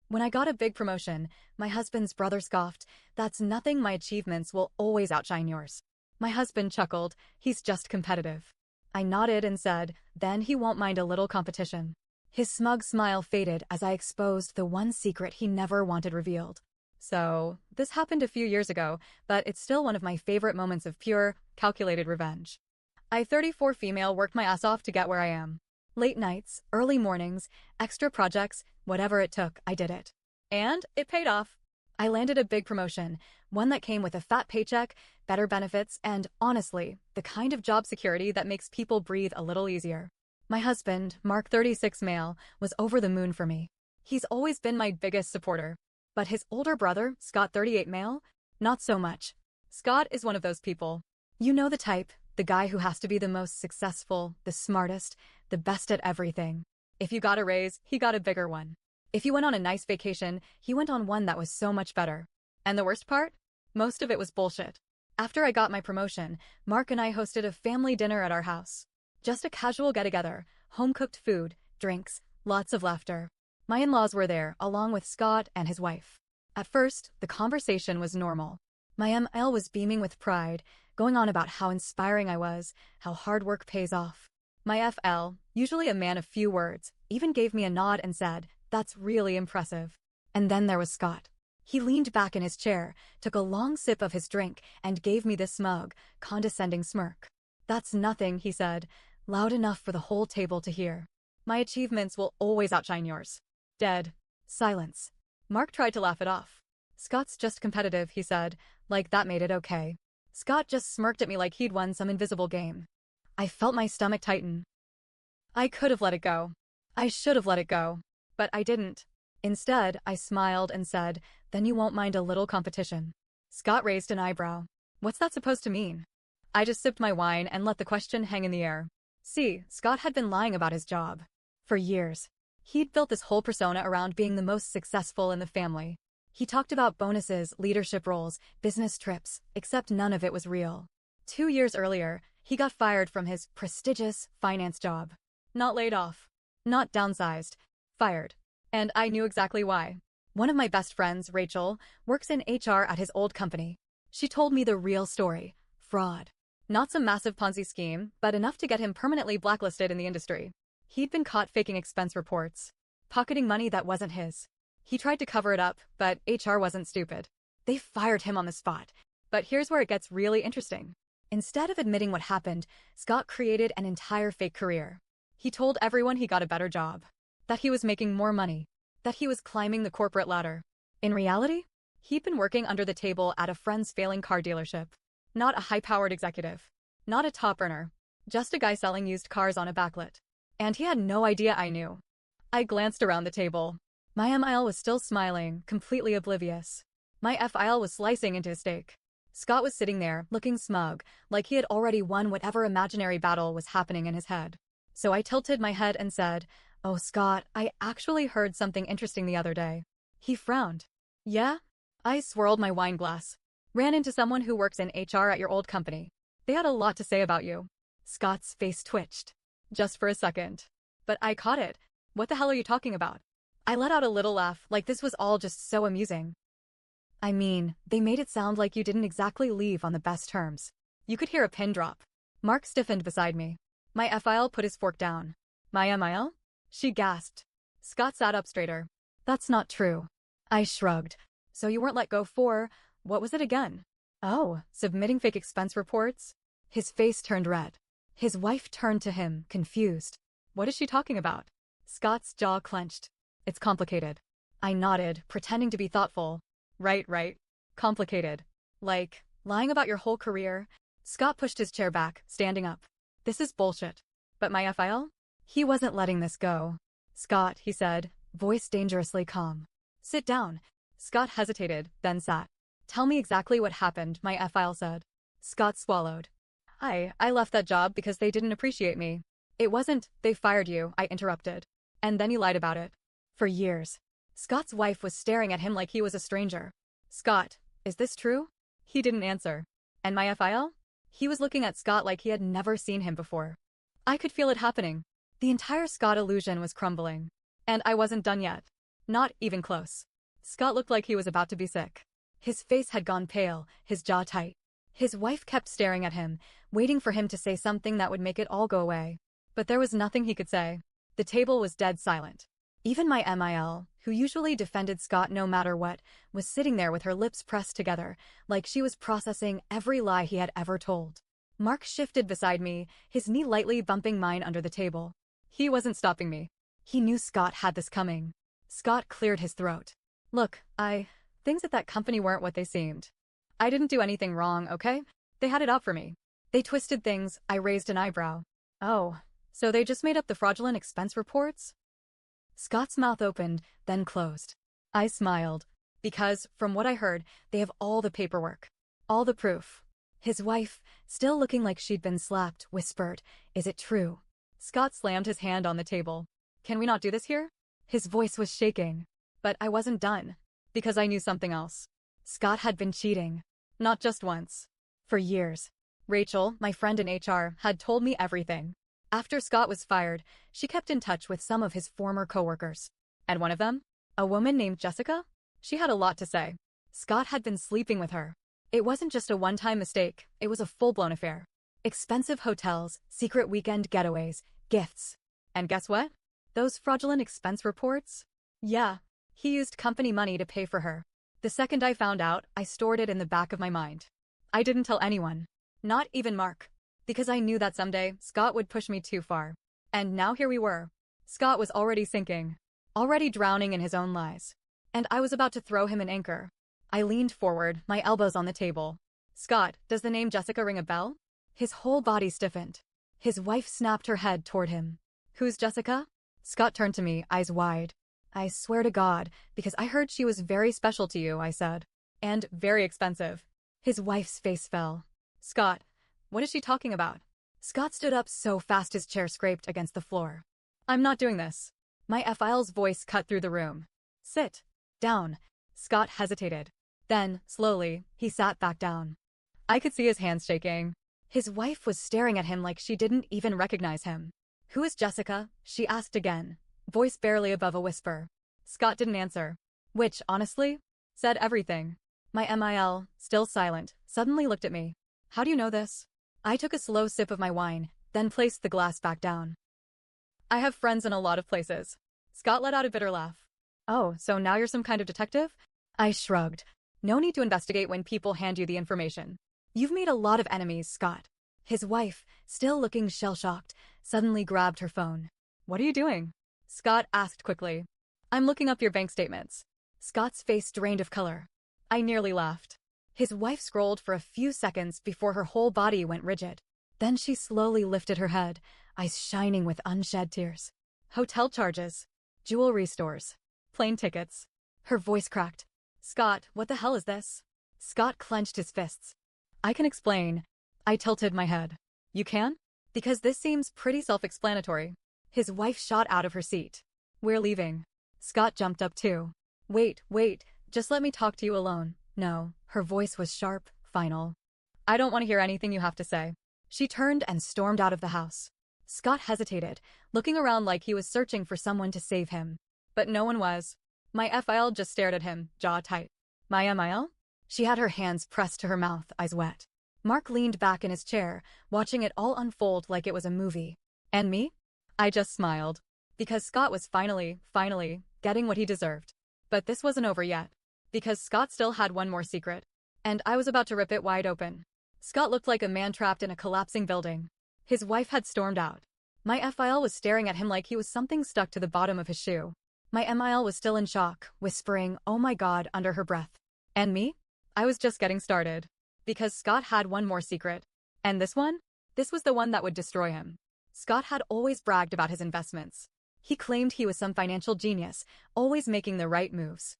When I got a big promotion, my husband's brother scoffed, "That's nothing, my achievements will always outshine yours." My husband chuckled, "He's just competitive." I nodded and said, "Then he won't mind a little competition." His smug smile faded as I exposed the one secret he never wanted revealed. So, this happened a few years ago, but it's still one of my favorite moments of pure, calculated revenge. I, 34 female, worked my ass off to get where I am. Late nights, early mornings, extra projects, whatever it took, I did it. And it paid off. I landed a big promotion, one that came with a fat paycheck, better benefits, and, honestly, the kind of job security that makes people breathe a little easier. My husband, Mark 36 male, was over the moon for me. He's always been my biggest supporter. But his older brother, Scott 38 male, not so much. Scott is one of those people. You know the type, the guy who has to be the most successful, the smartest, the best at everything. If you got a raise, he got a bigger one. If you went on a nice vacation, he went on one that was so much better. And the worst part? Most of it was bullshit. After I got my promotion, Mark and I hosted a family dinner at our house. Just a casual get-together, home-cooked food, drinks, lots of laughter. My in-laws were there, along with Scott and his wife. At first, the conversation was normal. My ML was beaming with pride, going on about how inspiring I was, how hard work pays off. My FL, usually a man of few words, even gave me a nod and said, "That's really impressive." And then there was Scott. He leaned back in his chair, took a long sip of his drink, and gave me this smug, condescending smirk. "That's nothing," he said, loud enough for the whole table to hear. "My achievements will always outshine yours." Dead. Silence. Mark tried to laugh it off. "Scott's just competitive," he said, like that made it okay. Scott just smirked at me like he'd won some invisible game. I felt my stomach tighten. I could have let it go. I should have let it go. But I didn't. Instead, I smiled and said, "Then you won't mind a little competition." Scott raised an eyebrow. "What's that supposed to mean?" I just sipped my wine and let the question hang in the air. See, Scott had been lying about his job. For years. He'd built this whole persona around being the most successful in the family. He talked about bonuses, leadership roles, business trips, except none of it was real. 2 years earlier, he got fired from his prestigious finance job. Not laid off. Not downsized. Fired. And I knew exactly why. One of my best friends, Rachel, works in HR at his old company. She told me the real story. Fraud. Not some massive Ponzi scheme, but enough to get him permanently blacklisted in the industry. He'd been caught faking expense reports, pocketing money that wasn't his. He tried to cover it up, but HR wasn't stupid. They fired him on the spot. But here's where it gets really interesting. Instead of admitting what happened, Scott created an entire fake career. He told everyone he got a better job, that he was making more money, that he was climbing the corporate ladder. In reality, he'd been working under the table at a friend's failing car dealership. Not a high-powered executive. Not a top earner. Just a guy selling used cars on a backlit. And he had no idea I knew. I glanced around the table. My MIL was still smiling, completely oblivious. My FIL was slicing into his steak. Scott was sitting there, looking smug, like he had already won whatever imaginary battle was happening in his head. So I tilted my head and said, "Oh, Scott, I actually heard something interesting the other day." He frowned. "Yeah?" I swirled my wine glass. "Ran into someone who works in HR at your old company. They had a lot to say about you." Scott's face twitched. Just for a second. But I caught it. "What the hell are you talking about?" I let out a little laugh, like this was all just so amusing. "I mean, they made it sound like you didn't exactly leave on the best terms." You could hear a pin drop. Mark stiffened beside me. My FIL put his fork down. "My MIL?" She gasped. Scott sat up straighter. "That's not true." I shrugged. "So you weren't let go for, what was it again?" "Oh, submitting fake expense reports?" His face turned red. His wife turned to him, confused. "What is she talking about?" Scott's jaw clenched. "It's complicated." I nodded, pretending to be thoughtful. Right. Complicated. Like, lying about your whole career?" Scott pushed his chair back, standing up. "This is bullshit." "But my FIL?" He wasn't letting this go. "Scott," he said, voice dangerously calm. "Sit down." Scott hesitated, then sat. "Tell me exactly what happened," my FIL said. Scott swallowed. I left that job because they didn't appreciate me." "It wasn't, they fired you," I interrupted. "And then you lied about it." "For years." Scott's wife was staring at him like he was a stranger. "Scott, is this true?" He didn't answer. "And my FIL?" He was looking at Scott like he had never seen him before. I could feel it happening. The entire Scott illusion was crumbling. And I wasn't done yet. Not even close. Scott looked like he was about to be sick. His face had gone pale, his jaw tight. His wife kept staring at him, waiting for him to say something that would make it all go away. But there was nothing he could say. The table was dead silent. Even my MIL, who usually defended Scott no matter what, was sitting there with her lips pressed together, like she was processing every lie he had ever told. Mark shifted beside me, his knee lightly bumping mine under the table. He wasn't stopping me. He knew Scott had this coming. Scott cleared his throat. Look, things at that company weren't what they seemed. I didn't do anything wrong, okay? They had it out for me. They twisted things. I raised an eyebrow. Oh, so they just made up the fraudulent expense reports? Scott's mouth opened, then closed. I smiled. Because, from what I heard, they have all the paperwork. All the proof. His wife, still looking like she'd been slapped, whispered, "Is it true?" Scott slammed his hand on the table. "Can we not do this here?" His voice was shaking. But I wasn't done. Because I knew something else. Scott had been cheating. Not just once. For years. Rachel, my friend in HR, had told me everything. After Scott was fired, she kept in touch with some of his former coworkers. And one of them? A woman named Jessica? She had a lot to say. Scott had been sleeping with her. It wasn't just a one-time mistake, it was a full-blown affair. Expensive hotels, secret weekend getaways, gifts. And guess what? Those fraudulent expense reports? Yeah, he used company money to pay for her. The second I found out, I stored it in the back of my mind. I didn't tell anyone. Not even Mark. Because I knew that someday, Scott would push me too far. And now here we were. Scott was already sinking. Already drowning in his own lies. And I was about to throw him an anchor. I leaned forward, my elbows on the table. "Scott, does the name Jessica ring a bell?" His whole body stiffened. His wife snapped her head toward him. "Who's Jessica?" Scott turned to me, eyes wide. "I swear to God, because I heard she was very special to you," I said. "And very expensive." His wife's face fell. "Scott, what is she talking about?" Scott stood up so fast his chair scraped against the floor. "I'm not doing this." My FIL's voice cut through the room. "Sit down." Scott hesitated. Then, slowly, he sat back down. I could see his hands shaking. His wife was staring at him like she didn't even recognize him. "Who is Jessica?" she asked again, voice barely above a whisper. Scott didn't answer. Which, honestly, said everything. My MIL, still silent, suddenly looked at me. "How do you know this?" I took a slow sip of my wine, then placed the glass back down. "I have friends in a lot of places." Scott let out a bitter laugh. "Oh, so now you're some kind of detective?" I shrugged. "No need to investigate when people hand you the information. You've made a lot of enemies, Scott." His wife, still looking shell-shocked, suddenly grabbed her phone. "What are you doing?" Scott asked quickly. "I'm looking up your bank statements." Scott's face drained of color. I nearly laughed. His wife scrolled for a few seconds before her whole body went rigid. Then she slowly lifted her head, eyes shining with unshed tears. "Hotel charges. Jewelry stores. Plane tickets." Her voice cracked. "Scott, what the hell is this?" Scott clenched his fists. "I can explain." I tilted my head. "You can?" "Because this seems pretty self-explanatory." His wife shot out of her seat. "We're leaving." Scott jumped up too. Wait, just let me talk to you alone." "No." Her voice was sharp, final. "I don't want to hear anything you have to say." She turned and stormed out of the house. Scott hesitated, looking around like he was searching for someone to save him. But no one was. My FIL just stared at him, jaw tight. "My MIL?" She had her hands pressed to her mouth, eyes wet. Mark leaned back in his chair, watching it all unfold like it was a movie. And me? I just smiled. Because Scott was finally, getting what he deserved. But this wasn't over yet. Because Scott still had one more secret. And I was about to rip it wide open. Scott looked like a man trapped in a collapsing building. His wife had stormed out. My FIL was staring at him like he was something stuck to the bottom of his shoe. My MIL was still in shock, whispering, "Oh my God," under her breath. And me? I was just getting started. Because Scott had one more secret. And this one? This was the one that would destroy him. Scott had always bragged about his investments. He claimed he was some financial genius, always making the right moves.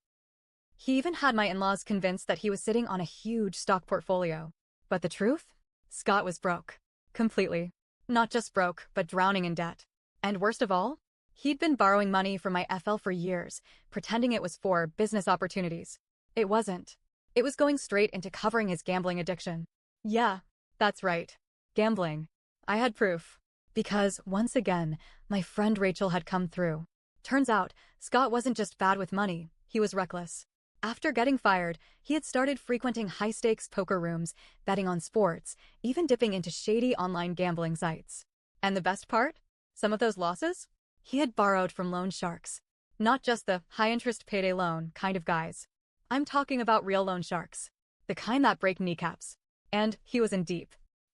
He even had my in-laws convinced that he was sitting on a huge stock portfolio. But the truth? Scott was broke. Completely. Not just broke, but drowning in debt. And worst of all, he'd been borrowing money from my FL for years, pretending it was for business opportunities. It wasn't. It was going straight into covering his gambling addiction. Yeah, that's right. Gambling. I had proof. Because, once again, my friend Rachel had come through. Turns out, Scott wasn't just bad with money, he was reckless. After getting fired, he had started frequenting high-stakes poker rooms, betting on sports, even dipping into shady online gambling sites. And the best part? Some of those losses? He had borrowed from loan sharks. Not just the high-interest payday loan kind of guys. I'm talking about real loan sharks. The kind that break kneecaps. And he was in deep.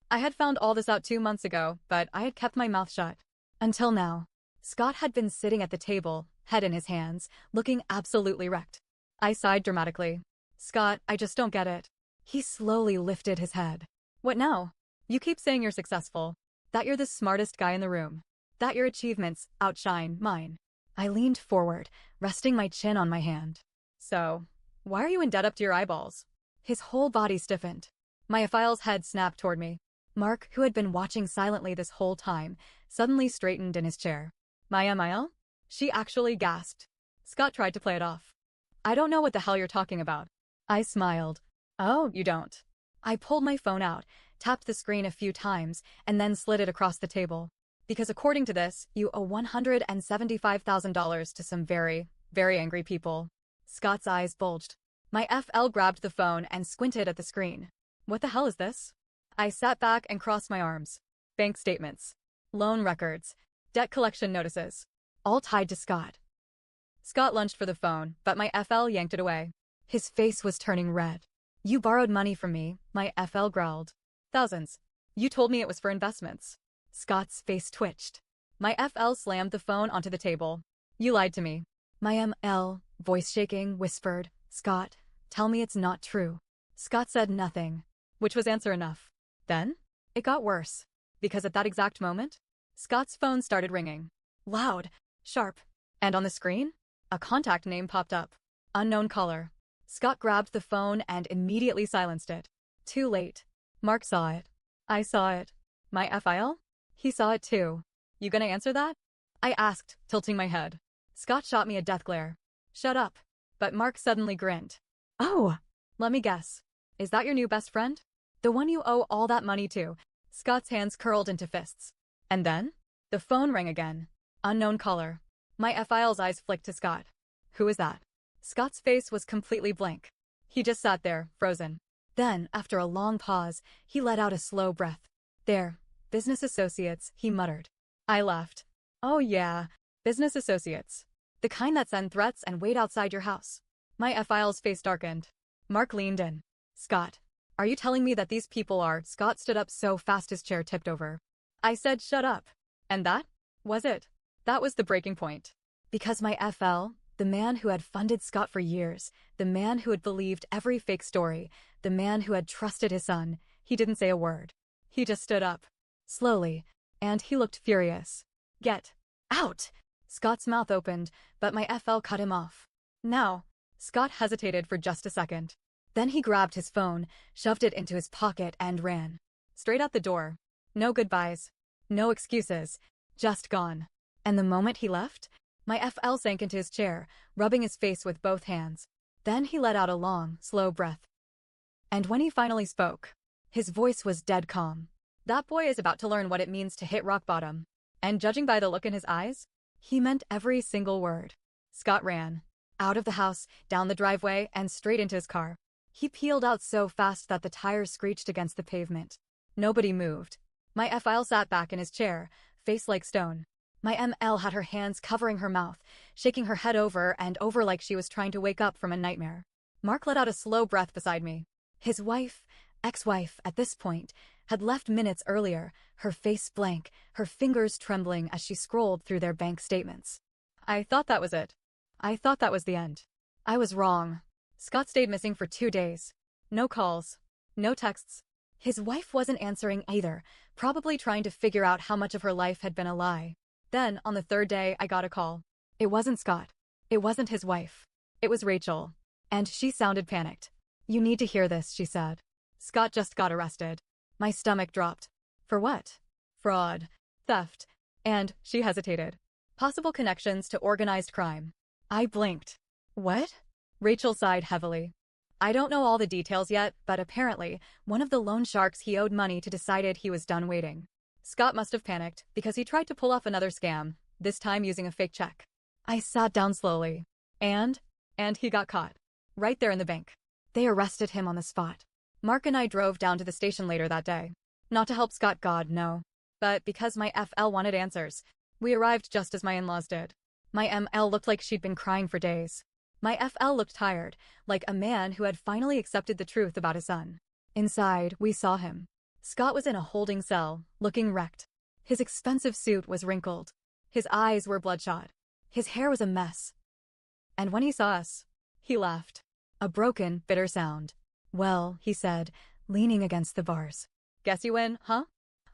I had found all this out 2 months ago, but I had kept my mouth shut. Until now. Scott had been sitting at the table, head in his hands, looking absolutely wrecked. I sighed dramatically. Scott, I just don't get it. He slowly lifted his head. What now? You keep saying you're successful. That you're the smartest guy in the room. That your achievements outshine mine. I leaned forward, resting my chin on my hand. So, why are you in debt up to your eyeballs? His whole body stiffened. Mayaphile's head snapped toward me. Mark, who had been watching silently this whole time, suddenly straightened in his chair. Maya? She actually gasped. Scott tried to play it off. I don't know what the hell you're talking about. I smiled. Oh, you don't. I pulled my phone out, tapped the screen a few times, and then slid it across the table. Because according to this, you owe $175,000 to some very, very angry people. Scott's eyes bulged. My FL grabbed the phone and squinted at the screen. What the hell is this? I sat back and crossed my arms. Bank statements. Loan records. Debt collection notices. All tied to Scott. Scott lunged for the phone, but my FL yanked it away. His face was turning red. You borrowed money from me, my FL growled. Thousands. You told me it was for investments. Scott's face twitched. My FL slammed the phone onto the table. You lied to me. My ML, voice shaking, whispered, Scott, tell me it's not true. Scott said nothing, which was answer enough. Then, it got worse. Because at that exact moment, Scott's phone started ringing. Loud, sharp, and on the screen, a contact name popped up. Unknown caller. Scott grabbed the phone and immediately silenced it. Too late. Mark saw it. I saw it. My FIL? He saw it too. You gonna answer that? I asked, tilting my head. Scott shot me a death glare. Shut up. But Mark suddenly grinned. Oh! Let me guess. Is that your new best friend? The one you owe all that money to? Scott's hands curled into fists. And then? The phone rang again. Unknown caller. My FIL's eyes flicked to Scott. Who is that? Scott's face was completely blank. He just sat there, frozen. Then, after a long pause, he let out a slow breath. There, business associates, he muttered. I laughed. Oh yeah, business associates. The kind that send threats and wait outside your house. My FIL's face darkened. Mark leaned in. Scott, are you telling me that these people are? Scott stood up so fast his chair tipped over. I said shut up. And that was it. That was the breaking point. Because my FL, the man who had funded Scott for years, the man who had believed every fake story, the man who had trusted his son, he didn't say a word. He just stood up. Slowly. And he looked furious. Get out! Scott's mouth opened, but my FL cut him off. Now. Scott hesitated for just a second. Then he grabbed his phone, shoved it into his pocket and ran. Straight out the door. No goodbyes. No excuses. Just gone. And the moment he left, my FL sank into his chair, rubbing his face with both hands. Then he let out a long, slow breath. And when he finally spoke, his voice was dead calm. That boy is about to learn what it means to hit rock bottom. And judging by the look in his eyes, he meant every single word. Scott ran. Out of the house, down the driveway, and straight into his car. He peeled out so fast that the tires screeched against the pavement. Nobody moved. My FL sat back in his chair, face like stone. My ML had her hands covering her mouth, shaking her head over and over like she was trying to wake up from a nightmare. Mark let out a slow breath beside me. His wife, ex-wife, at this point, had left minutes earlier, her face blank, her fingers trembling as she scrolled through their bank statements. I thought that was it. I thought that was the end. I was wrong. Scott stayed missing for 2 days. No calls. No texts. His wife wasn't answering either, probably trying to figure out how much of her life had been a lie. Then, on the 3rd day, I got a call. It wasn't Scott. It wasn't his wife. It was Rachel. And she sounded panicked. You need to hear this, she said. Scott just got arrested. My stomach dropped. For what? Fraud. Theft. And, she hesitated. Possible connections to organized crime. I blinked. What? Rachel sighed heavily. I don't know all the details yet, but apparently, one of the loan sharks he owed money to decided he was done waiting. Scott must have panicked, because he tried to pull off another scam, this time using a fake check. I sat down slowly. And? And he got caught. Right there in the bank. They arrested him on the spot. Mark and I drove down to the station later that day. Not to help Scott, God, no. But because my FL wanted answers. We arrived just as my in-laws did. My ML looked like she'd been crying for days. My FL looked tired, like a man who had finally accepted the truth about his son. Inside, we saw him. Scott was in a holding cell, looking wrecked. His expensive suit was wrinkled. His eyes were bloodshot. His hair was a mess. And when he saw us, he laughed. A broken, bitter sound. Well, he said, leaning against the bars. Guess you win, huh?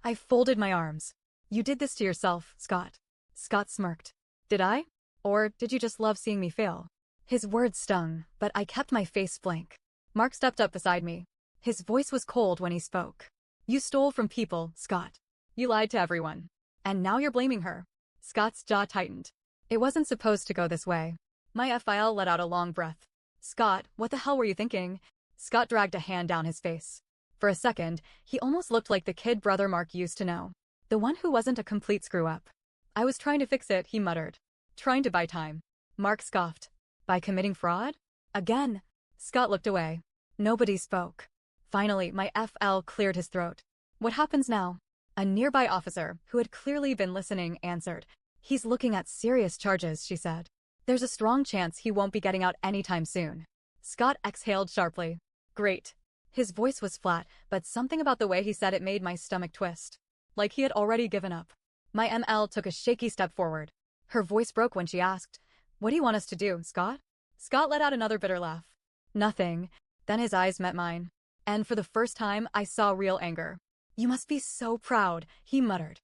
I folded my arms. You did this to yourself, Scott. Scott smirked. Did I? Or did you just love seeing me fail? His words stung, but I kept my face blank. Mark stepped up beside me. His voice was cold when he spoke. You stole from people, Scott. You lied to everyone. And now you're blaming her. Scott's jaw tightened. It wasn't supposed to go this way. My FIL let out a long breath. Scott, what the hell were you thinking? Scott dragged a hand down his face. For a second, he almost looked like the kid brother Mark used to know. The one who wasn't a complete screw-up. I was trying to fix it, he muttered. Trying to buy time. Mark scoffed. By committing fraud? Again. Scott looked away. Nobody spoke. Finally, my FL cleared his throat. What happens now? A nearby officer, who had clearly been listening, answered. He's looking at serious charges, she said. There's a strong chance he won't be getting out anytime soon. Scott exhaled sharply. Great. His voice was flat, but something about the way he said it made my stomach twist. Like he had already given up. My ML took a shaky step forward. Her voice broke when she asked, What do you want us to do, Scott? Scott let out another bitter laugh. Nothing. Then his eyes met mine. And for the first time, I saw real anger. You must be so proud, he muttered.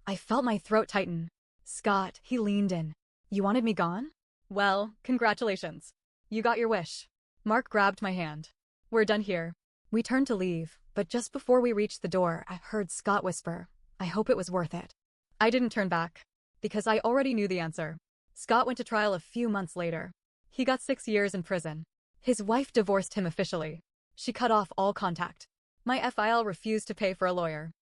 I felt my throat tighten. Scott, he leaned in. You wanted me gone? Well, congratulations. You got your wish. Mark grabbed my hand. We're done here. We turned to leave, but just before we reached the door, I heard Scott whisper, I hope it was worth it. I didn't turn back, because I already knew the answer. Scott went to trial a few months later. He got 6 years in prison. His wife divorced him officially. She cut off all contact. My FIL refused to pay for a lawyer.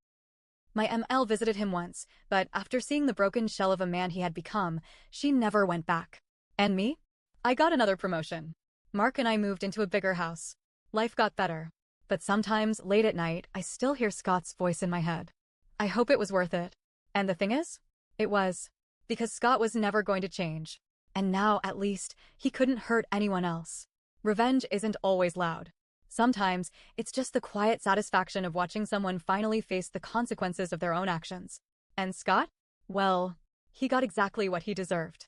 My ML visited him once, but after seeing the broken shell of a man he had become, she never went back. And me? I got another promotion. Mark and I moved into a bigger house. Life got better. But sometimes, late at night, I still hear Scott's voice in my head. I hope it was worth it. And the thing is, it was. Because Scott was never going to change. And now, at least, he couldn't hurt anyone else. Revenge isn't always loud. Sometimes, it's just the quiet satisfaction of watching someone finally face the consequences of their own actions. And Scott? Well, he got exactly what he deserved.